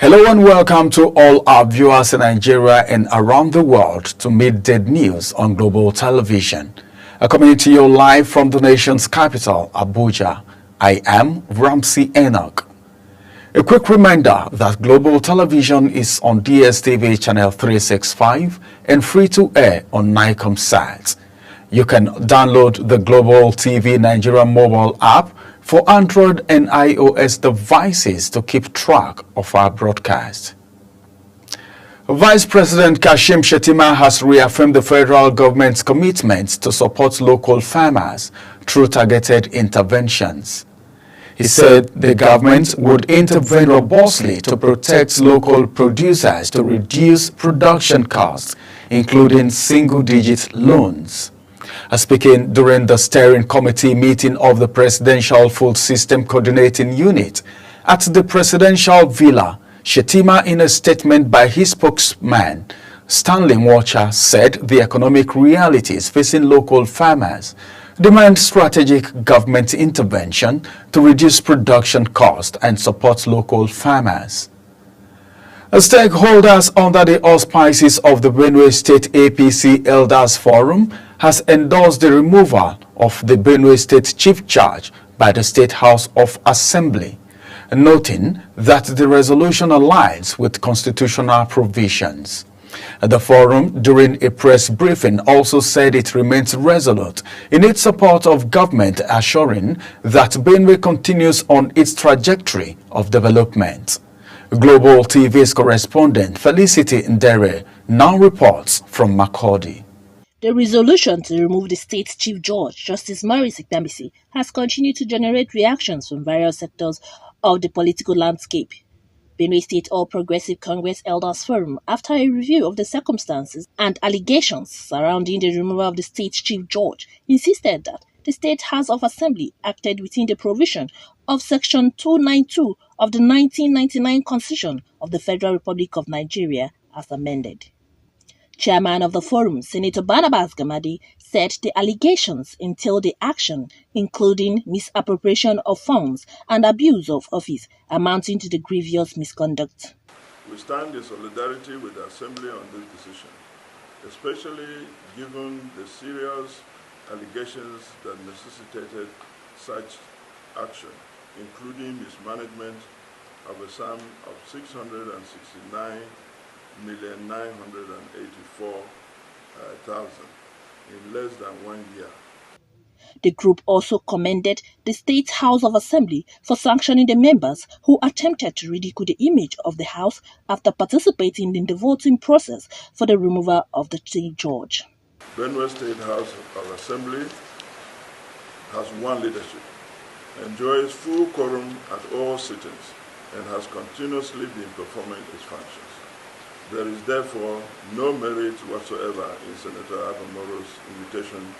Hello and welcome to all our viewers in Nigeria and around the world to Midday News on Global Television. Coming to you live from the nation's capital, Abuja. I am Ramsey Enoch. A quick reminder that Global Television is on DSTV channel 365 and free to air on Nicomsat. You can download the Global TV Nigeria mobile app for Android and iOS devices to keep track of our broadcast. Vice President Kashim Shettima has reaffirmed the federal government's commitment to support local farmers through targeted interventions. He said the government would intervene robustly to protect local producers to reduce production costs, including single-digit loans. Speaking during the steering committee meeting of the Presidential Food System Coordinating Unit at the Presidential Villa, Shettima, in a statement by his spokesman, Stanley Nwocha, said the economic realities facing local farmers demand strategic government intervention to reduce production costs and support local farmers. Stakeholders under the auspices of the Benue State APC Elders Forum has endorsed the removal of the Benue State Chief Judge by the State House of Assembly, noting that the resolution aligns with constitutional provisions. The forum, during a press briefing, also said it remains resolute in its support of government, assuring that Benue continues on its trajectory of development. Global TV's correspondent Felicity Ndere now reports from Makurdi. The resolution to remove the state's Chief Judge, Justice Maurice Ikpemisi, has continued to generate reactions from various sectors of the political landscape. Benue State All Progressive Congress Elders Forum, after a review of the circumstances and allegations surrounding the removal of the state's Chief Judge, insisted that the State House of Assembly acted within the provision of Section 292 of the 1999 Constitution of the Federal Republic of Nigeria as amended. Chairman of the forum, Senator Barnabas Gamadi, said the allegations entail the action, including misappropriation of funds and abuse of office, amounting to the grievous misconduct. We stand in solidarity with the Assembly on this decision, especially given the serious allegations that necessitated such action, including mismanagement of a sum of 669,984,000 in less than 1 year. The group also commended the State House of Assembly for sanctioning the members who attempted to ridicule the image of the House after participating in the voting process for the removal of the Chief Judge. Benue State House of Assembly has one leadership, enjoys full quorum at all sittings, and has continuously been performing its functions. There is therefore no merit whatsoever in Senator Abamoro's invitation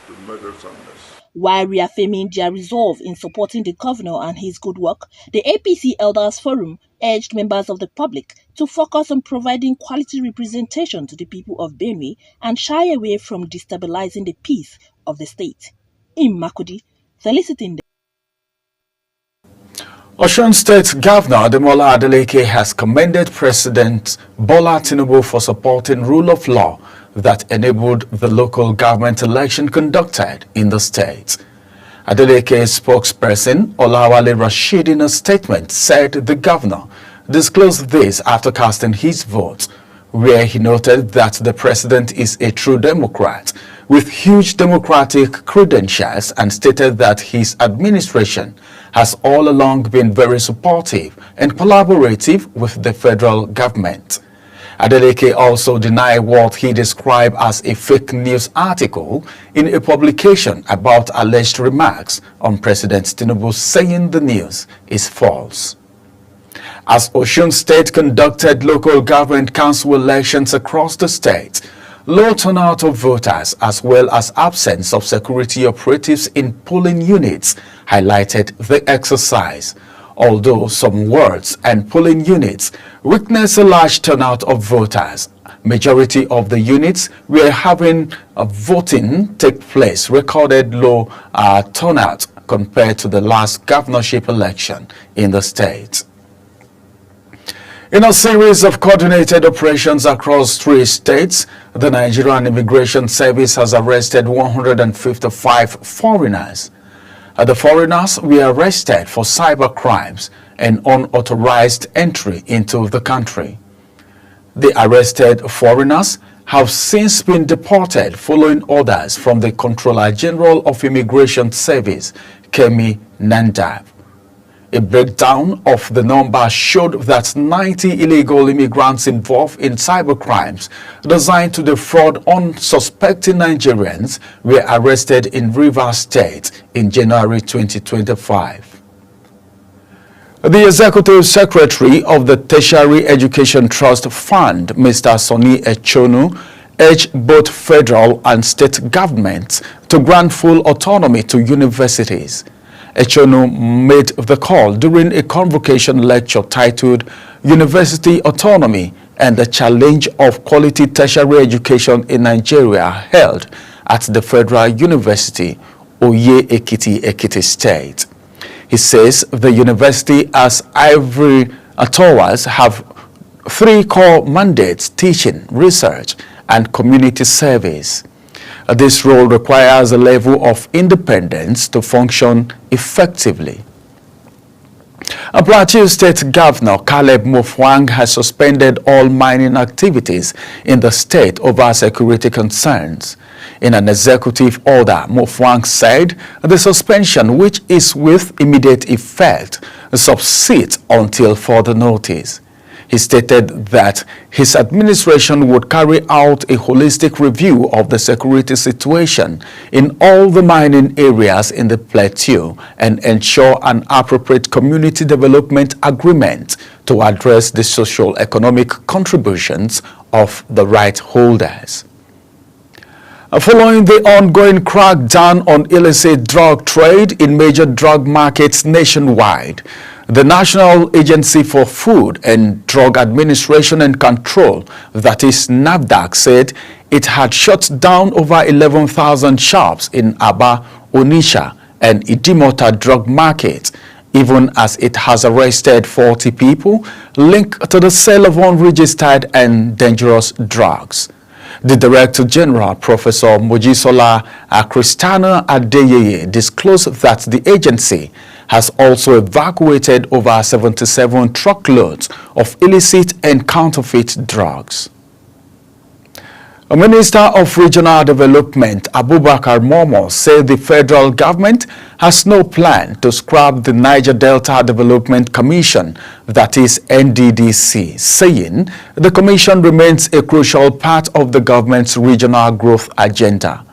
to meddlesomeness. While reaffirming their resolve in supporting the governor and his good work, the APC Elders Forum urged members of the public to focus on providing quality representation to the people of Benue and shy away from destabilizing the peace of the state. In Makurdi, Felicity. Osun State Governor Ademola Adeleke has commended President Bola Tinubu for supporting rule of law that enabled the local government election conducted in the state. Adeleke's spokesperson Olawale Rashid, in a statement, said the governor disclosed this after casting his vote, where he noted that the president is a true Democrat with huge democratic credentials and stated that his administration has all along been very supportive and collaborative with the federal government. Adeleke also denied what he described as a fake news article in a publication about alleged remarks on President Tinubu, saying the news is false. As Osun State conducted local government council elections across the state, low turnout of voters as well as absence of security operatives in polling units highlighted the exercise. Although some wards and polling units witnessed a large turnout of voters, majority of the units were having voting take place recorded low turnout compared to the last governorship election in the state. In a series of coordinated operations across 3 states, the Nigerian Immigration Service has arrested 155 foreigners. The foreigners were arrested for cyber crimes and unauthorized entry into the country. The arrested foreigners have since been deported following orders from the Controller General of Immigration Service, Kemi Nandav. A breakdown of the number showed that 90 illegal immigrants involved in cybercrimes designed to defraud unsuspecting Nigerians were arrested in Rivers State in January 2025. The Executive Secretary of the Tertiary Education Trust Fund, Mr. Sonny Echonu, urged both federal and state governments to grant full autonomy to universities. Echonu made the call during a convocation lecture titled University Autonomy and the Challenge of Quality Tertiary Education in Nigeria, held at the Federal University, Oye Ekiti, Ekiti State. He says the university as ivory towers have 3 core mandates: teaching, research, and community service. This role requires a level of independence to function effectively. Plateau State Governor Caleb Mutfwang has suspended all mining activities in the state over security concerns. In an executive order, Mutfwang said the suspension, which is with immediate effect, subsists until further notice. He stated that his administration would carry out a holistic review of the security situation in all the mining areas in the plateau and ensure an appropriate community development agreement to address the socio-economic contributions of the right holders. Following the ongoing crackdown on illicit drug trade in major drug markets nationwide, the National Agency for Food and Drug Administration and Control, that is NAFDAC, said it had shut down over 11,000 shops in Aba, Onitsha, and Idimota drug markets, even as it has arrested 40 people linked to the sale of unregistered and dangerous drugs. The Director General, Professor Mojisola Akristana Adeyeye, disclosed that the agency has also evacuated over 77 truckloads of illicit and counterfeit drugs. A Minister of Regional Development, Abubakar Momo, said the federal government has no plan to scrap the Niger Delta Development Commission, that is NDDC, saying the commission remains a crucial part of the government's regional growth agenda.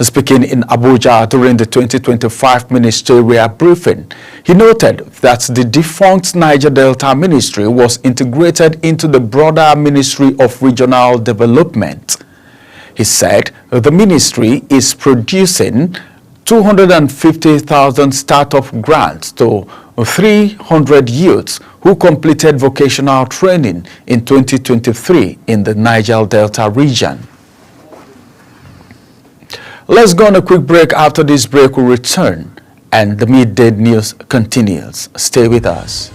Speaking in Abuja during the 2025 ministerial briefing, he noted that the defunct Niger Delta Ministry was integrated into the broader Ministry of Regional Development. He said the ministry is producing 250,000 startup grants to 300 youths who completed vocational training in 2023 in the Niger Delta region. Let's go on a quick break. After this break, we'll return and the midday news continues. Stay with us.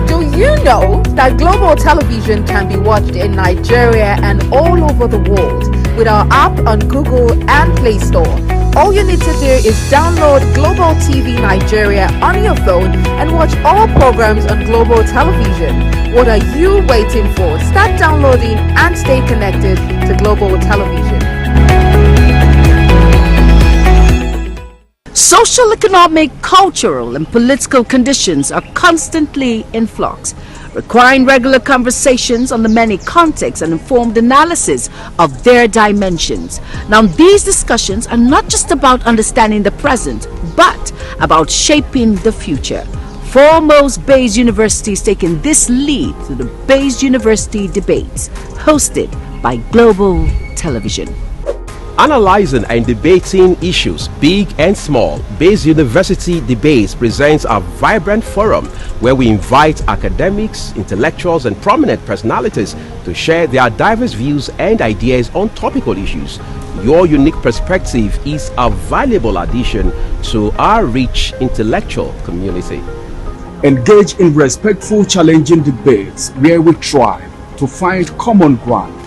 Do you know that global television can be watched in Nigeria and all over the world with our app on Google and Play Store? All you need to do is download Global TV Nigeria on your phone and watch all programs on Global Television. What are you waiting for? Start downloading and stay connected to Global Television. Social, economic, cultural, and political conditions are constantly in flux, requiring regular conversations on the many contexts and informed analysis of their dimensions. Now, these discussions are not just about understanding the present, but about shaping the future. Foremost Bayes University is taking this lead through the Bayes University Debates, hosted by Global Television. Analyzing and debating issues big and small, Bayes University Debates presents a vibrant forum where we invite academics, intellectuals and prominent personalities to share their diverse views and ideas on topical issues. Your unique perspective is a valuable addition to our rich intellectual community. Engage in respectful, challenging debates where we try to find common ground,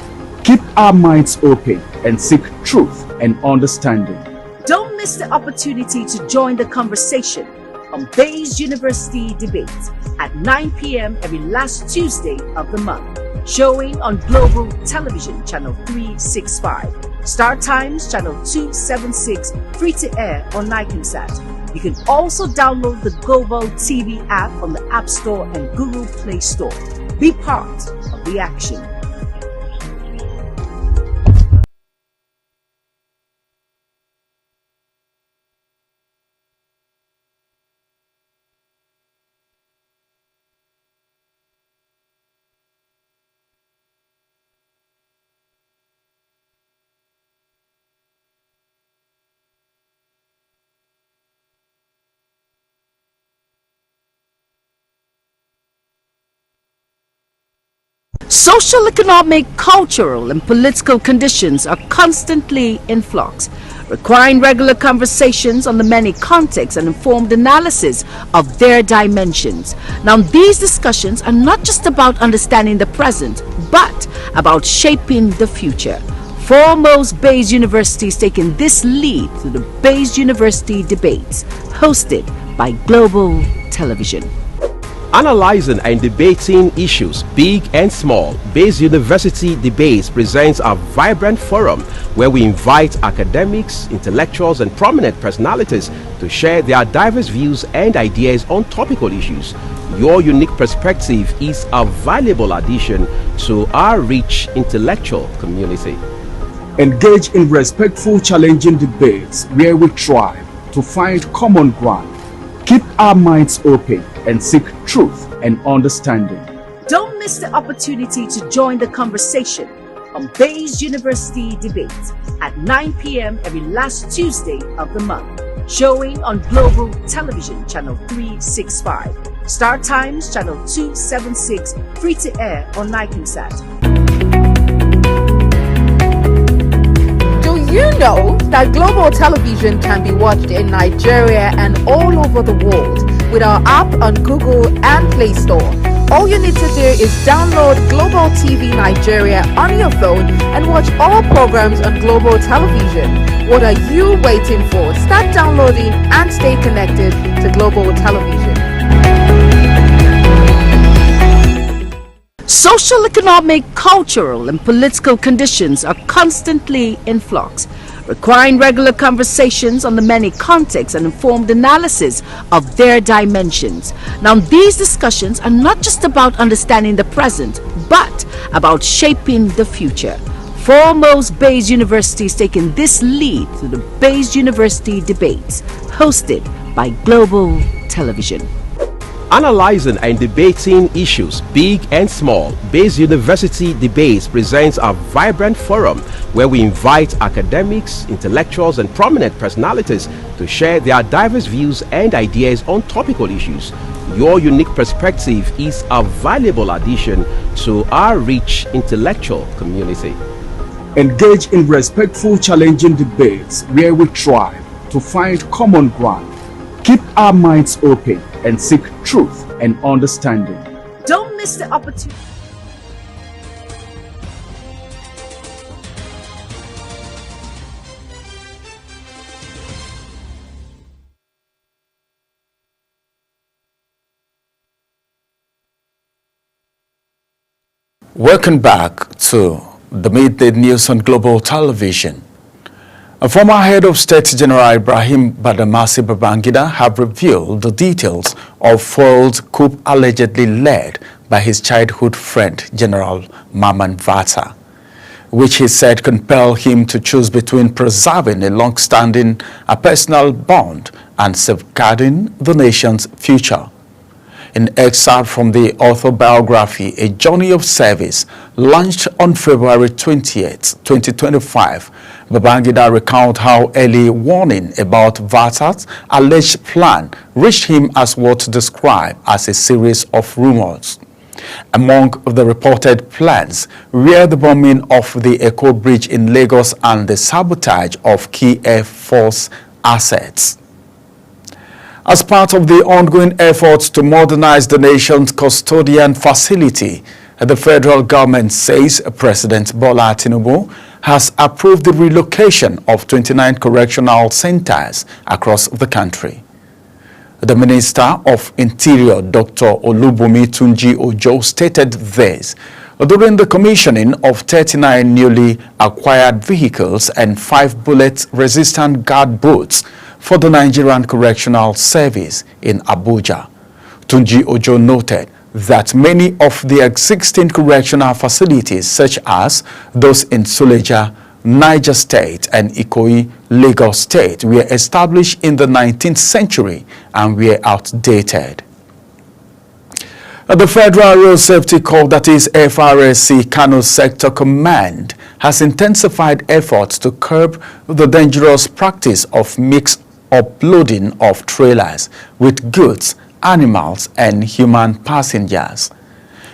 keep our minds open and seek truth and understanding. Don't miss the opportunity to join the conversation on Bayes University Debates at 9 p.m. every last Tuesday of the month, showing on Global Television Channel 365, Star Times Channel 276, free to air on Nicomsat. You can also download the Global TV app on the App Store and Google Play Store. Be part of the action. Social, economic, cultural, and political conditions are constantly in flux, requiring regular conversations on the many contexts and informed analysis of their dimensions. Now, these discussions are not just about understanding the present, but about shaping the future. Foremost Bayes University is taking this lead through the Bayes University Debates, hosted by Global Television. Analyzing and debating issues big and small, Bayes University Debates presents a vibrant forum where we invite academics, intellectuals and prominent personalities to share their diverse views and ideas on topical issues. Your unique perspective is a valuable addition to our rich intellectual community. Engage in respectful, challenging debates where we try to find common ground, keep our minds open and seek truth and understanding. Don't miss the opportunity to join the conversation on Bayes University Debates at 9 p.m. every last Tuesday of the month, showing on Global Television Channel 365, Star Times Channel 276, free to air on Nicomsat. Do you know that Global Television can be watched in Nigeria and all over the world with our app on Google and Play Store? All you need to do is download Global TV Nigeria on your phone and watch all programs on Global Television. What are you waiting for? Start downloading and stay connected to Global Television. Social, economic, cultural, and political conditions are constantly in flux, requiring regular conversations on the many contexts and informed analysis of their dimensions. Now, these discussions are not just about understanding the present, but about shaping the future. Foremost Bayes University is taking this lead through the Bayes University Debates, hosted by Global Television. Analyzing and debating issues big and small, Bayes University Debates presents a vibrant forum where we invite academics, intellectuals and prominent personalities to share their diverse views and ideas on topical issues. Your unique perspective is a valuable addition to our rich intellectual community. Engage in respectful, challenging debates where we try to find common ground, keep our minds open and seek truth and understanding. Don't miss the opportunity. Welcome back to the Midday News on Global Television. A former head of State General Ibrahim Badamasi Babangida have revealed the details of foiled coup allegedly led by his childhood friend General Maman Vata, which he said compelled him to choose between preserving a long-standing personal bond and safeguarding the nation's future. An excerpt from the autobiography, A Journey of Service, launched on February 20th, 2025, Babangida recounts how early warning about Vata's alleged plan reached him as what's described as a series of rumors. Among the reported plans were the bombing of the Eko Bridge in Lagos and the sabotage of key Air Force assets. As part of the ongoing efforts to modernize the nation's custodian facility, the federal government says President Bola Tinubu has approved the relocation of 29 correctional centers across the country. The Minister of Interior, Dr. Olubunmi Tunji Ojo, stated this during the commissioning of 39 newly acquired vehicles and 5 bullet-resistant guard boots for the Nigerian Correctional Service in Abuja. Tunji Ojo noted that many of the existing correctional facilities, such as those in Suleja, Niger State and Ikoyi, Lagos State, were established in the 19th century and were outdated. The Federal Road Safety Corps, that is FRSC Kano Sector Command, has intensified efforts to curb the dangerous practice of mixed uploading of trailers with goods, animals and human passengers.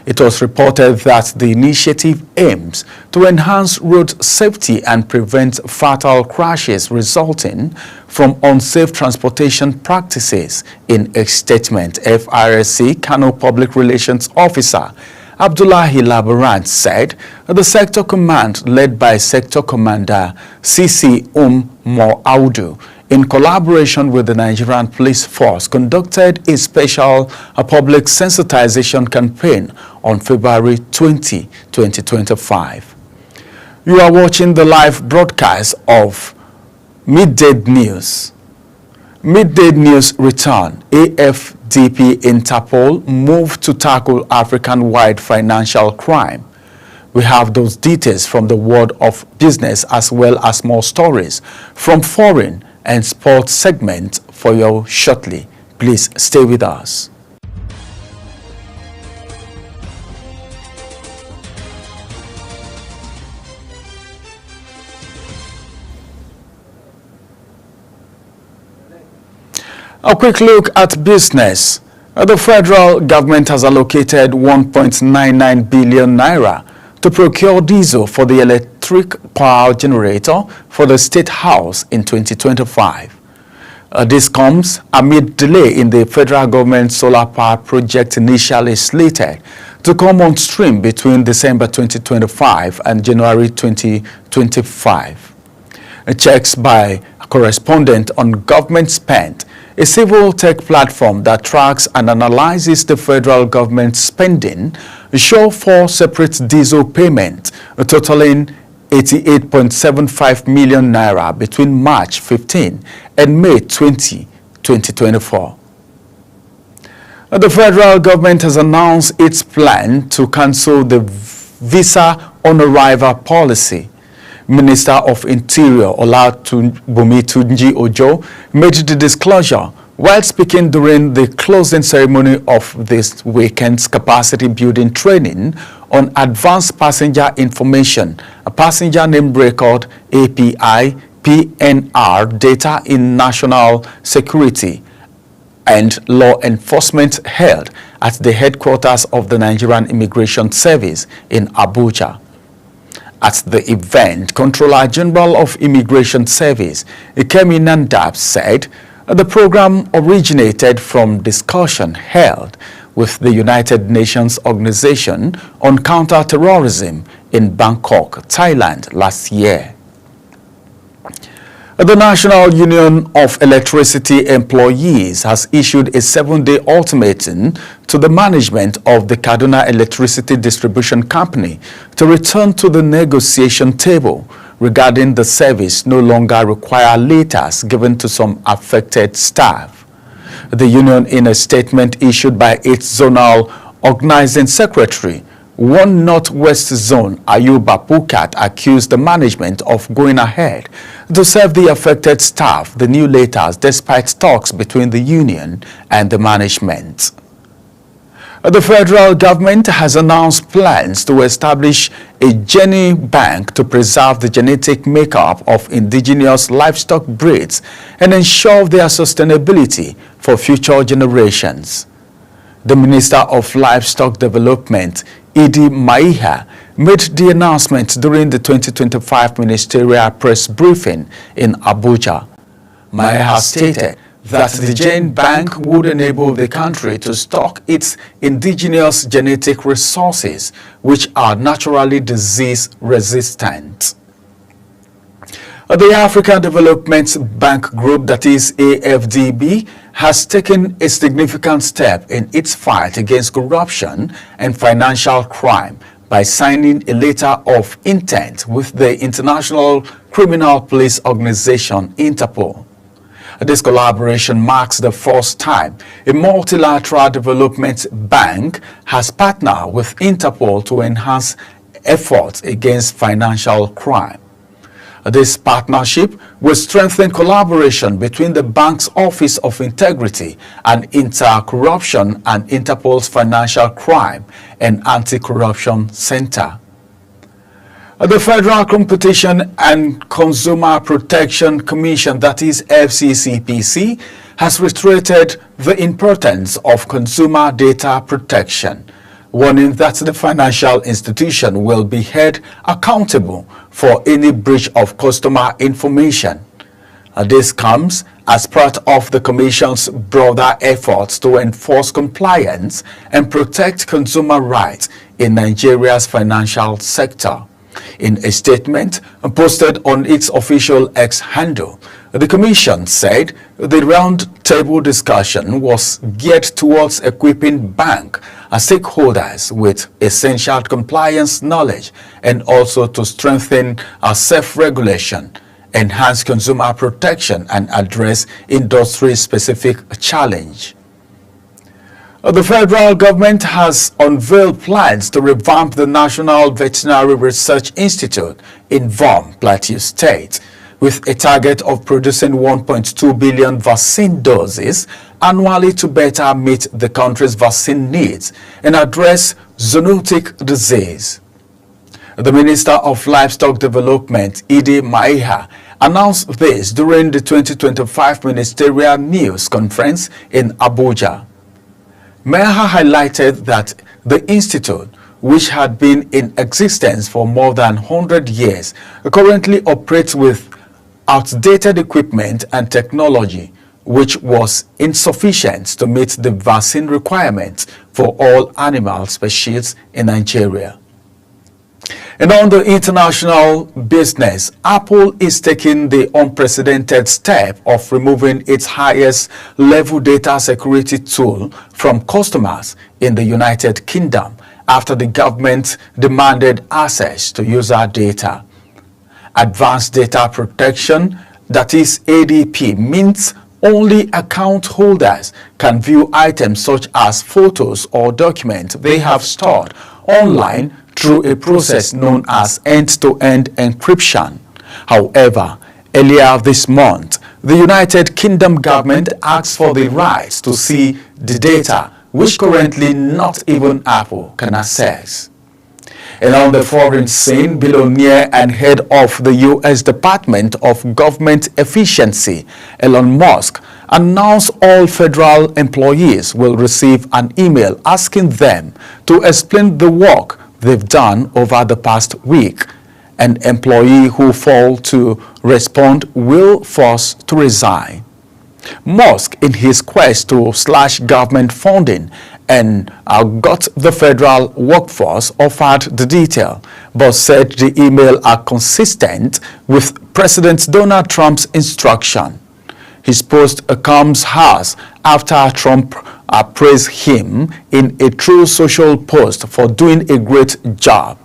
It was reported that the initiative aims to enhance road safety and prevent fatal crashes resulting from unsafe transportation practices. In a statement, FRSC Kano Public Relations Officer Abdullahi Labaran said the Sector Command, led by Sector Commander CC Mo Audu, in collaboration with the Nigerian Police Force, conducted a special public sensitization campaign on February 20, 2025. You are watching the live broadcast of Midday News. Midday News return. AFDP Interpol move to tackle African-wide financial crime. We have those details from the world of business as well as more stories from foreign and sports segment for you shortly. Please stay with us. A quick look at business. The federal government has allocated 1.99 billion naira to procure diesel for the electric power generator for the State House in 2025. This comes amid delay in the federal government solar power project initially slated to come on stream between December 2025 and January 2025. Checks by a correspondent on government spend, a civil tech platform that tracks and analyzes the federal government spending, show 4 separate diesel payments totaling 88.75 million naira between March 15 and May 20, 2024. The federal government has announced its plan to cancel the visa on arrival policy. Minister of Interior Olubunmi Tunji Ojo made the disclosure while speaking during the closing ceremony of this weekend's capacity building training on advanced passenger information, a passenger name record API PNR data in national security and law enforcement held at the headquarters of the Nigerian Immigration Service in Abuja. At the event, Controller General of Immigration Service, Ikemi Nandab, said the program originated from discussion held with the United Nations Organization on Counter-Terrorism in Bangkok, Thailand last year. The National Union of Electricity Employees has issued a 7-day ultimatum to the management of the Kaduna Electricity Distribution Company to return to the negotiation table regarding the service no longer require letters given to some affected staff. The union, in a statement issued by its zonal organizing secretary, One Northwest Zone, Ayuba Pukat, accused the management of going ahead to serve the affected staff the new letters despite talks between the union and the management. The federal government has announced plans to establish a gene bank to preserve the genetic makeup of indigenous livestock breeds and ensure their sustainability for future generations. The Minister of Livestock Development, Idi Maiha, made the announcement during the 2025 ministerial press briefing in Abuja. Maiha stated that the gene bank would enable the country to stock its indigenous genetic resources, which are naturally disease resistant. The African Development Bank Group, that is AFDB, has taken a significant step in its fight against corruption and financial crime by signing a letter of intent with the International Criminal Police Organization, Interpol. This collaboration marks the first time a multilateral development bank has partnered with Interpol to enhance efforts against financial crime. This partnership will strengthen collaboration between the bank's Office of Integrity and Anti-Corruption and Interpol's Financial Crime and Anti-Corruption Center. The Federal Competition and Consumer Protection Commission, that is FCCPC, has reiterated the importance of consumer data protection, warning that the financial institution will be held accountable for any breach of customer information. This comes as part of the Commission's broader efforts to enforce compliance and protect consumer rights in Nigeria's financial sector. In a statement posted on its official X handle, the Commission said the round-table discussion was geared towards equipping bank stakeholders with essential compliance knowledge and also to strengthen self-regulation, enhance consumer protection, and address industry-specific challenge. The federal government has unveiled plans to revamp the National Veterinary Research Institute in Vom, Plateau State, with a target of producing 1.2 billion vaccine doses annually to better meet the country's vaccine needs and address zoonotic disease. The Minister of Livestock Development, Idi Maiha, announced this during the 2025 Ministerial News Conference in Abuja. Maiha highlighted that the institute, which had been in existence for more than 100 years, currently operates with outdated equipment and technology, which was insufficient to meet the vaccine requirements for all animal species in Nigeria. And on the international business, Apple is taking the unprecedented step of removing its highest level data security tool from customers in the United Kingdom after the government demanded access to user data. Advanced Data Protection, that is ADP, means only account holders can view items such as photos or documents they have stored online through a process known as end-to-end encryption. However, earlier this month, the United Kingdom government asked for the right to see the data, which currently not even Apple can access. And on the foreign scene, billionaire and head of the U.S. Department of Government Efficiency, Elon Musk, announced all federal employees will receive an email asking them to explain the work they've done over the past week. An employee who fails to respond will force to resign. Musk, in his quest to slash government funding and got the federal workforce, offered the detail, but said the email are consistent with President Donald Trump's instruction. His post comes hours after Trump praised him in a true social post for doing a great job,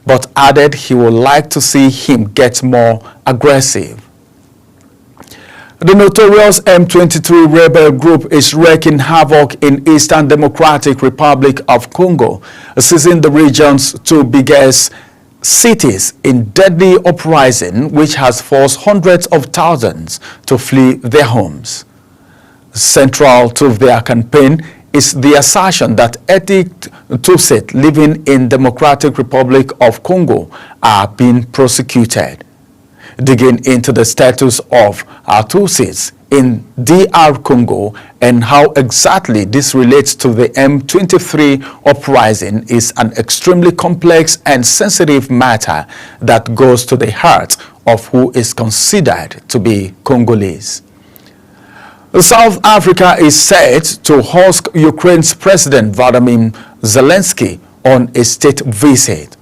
but added he would like to see him get more aggressive. The notorious M23 rebel group is wreaking havoc in Eastern Democratic Republic of Congo, seizing the region's two biggest cities in deadly uprising, which has forced hundreds of thousands to flee their homes. Central to their campaign is the assertion that ethnic Tutsis living in Democratic Republic of Congo are being prosecuted. Digging into the status of Tutsis in DR Congo and how exactly this relates to the M23 uprising is an extremely complex and sensitive matter that goes to the heart of who is considered to be Congolese. South Africa is set to host Ukraine's President Volodymyr Zelensky on a state visit.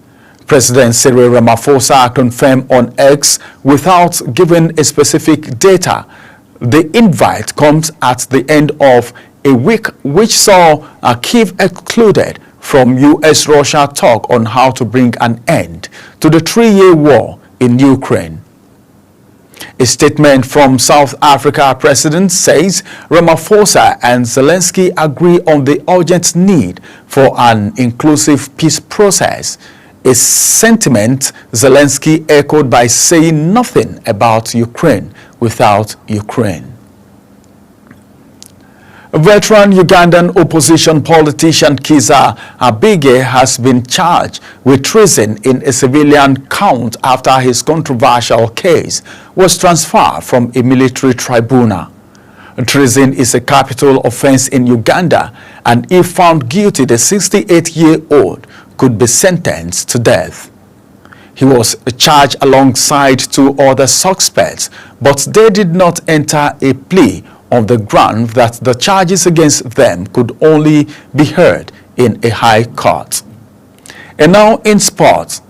President Cyril Ramaphosa confirmed on X without giving a specific data. The invite comes at the end of a week which saw Kyiv excluded from U.S.-Russia talk on how to bring an end to the 3-year war in Ukraine. A statement from South Africa president says Ramaphosa and Zelensky agree on the urgent need for an inclusive peace process, a sentiment Zelensky echoed by saying nothing about Ukraine without Ukraine. A veteran Ugandan opposition politician Kizza Besigye has been charged with treason in a civilian count after his controversial case was transferred from a military tribunal. Treason is a capital offense in Uganda, and if found guilty, the 68-year-old could be sentenced to death. He was charged alongside 2 other suspects, but they did not enter a plea on the ground that the charges against them could only be heard in a high court. And now in sports,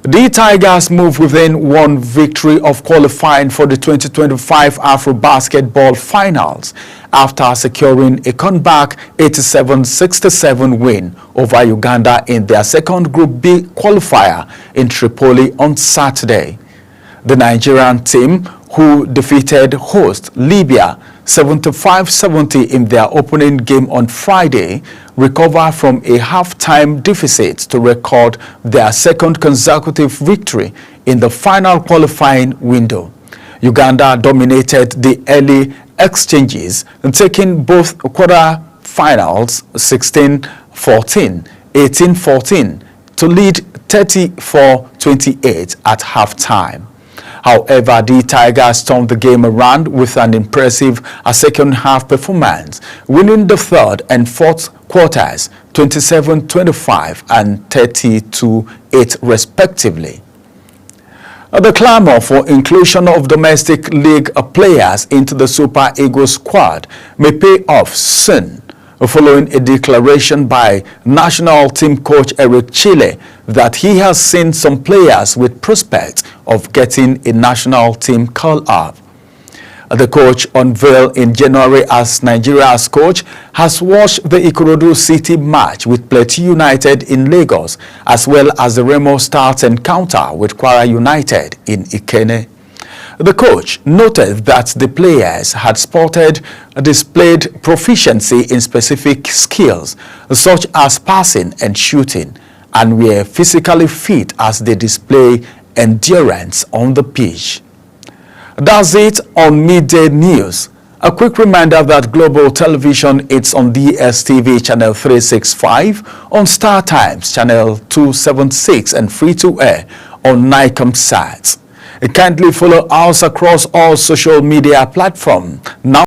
the Tigers move within one victory of qualifying for the 2025 AfroBasketball Finals after securing a comeback 87-67 win over Uganda in their second Group B qualifier in Tripoli on Saturday. The Nigerian team, who defeated host Libya 75-70 in their opening game on Friday, recovered from a halftime deficit to record their second consecutive victory in the final qualifying window. Uganda dominated the early exchanges, taking both quarterfinals 16-14, 18-14 to lead 34-28 at halftime. However, the Tigers turned the game around with an impressive second-half performance, winning the third and fourth quarters 27-25 and 30-8 respectively. The clamor for inclusion of domestic league players into the Super Eagles squad may pay off soon, following a declaration by national team coach Eric Chile that he has seen some players with prospects of getting a national team call-up. The coach, unveiled in January as Nigeria's coach, has watched the Ikorodu City match with Plateau United in Lagos, as well as the Remo Stars encounter with Kwara United in Ikenne. The coach noted that the players had displayed proficiency in specific skills such as passing and shooting, and were physically fit as they display endurance on the pitch. That's it on Midday News. A quick reminder that Global Television is on DSTV channel 365, on Star Times channel 276 and free to air on Nicomsat. Kindly follow us across all social media platforms. Now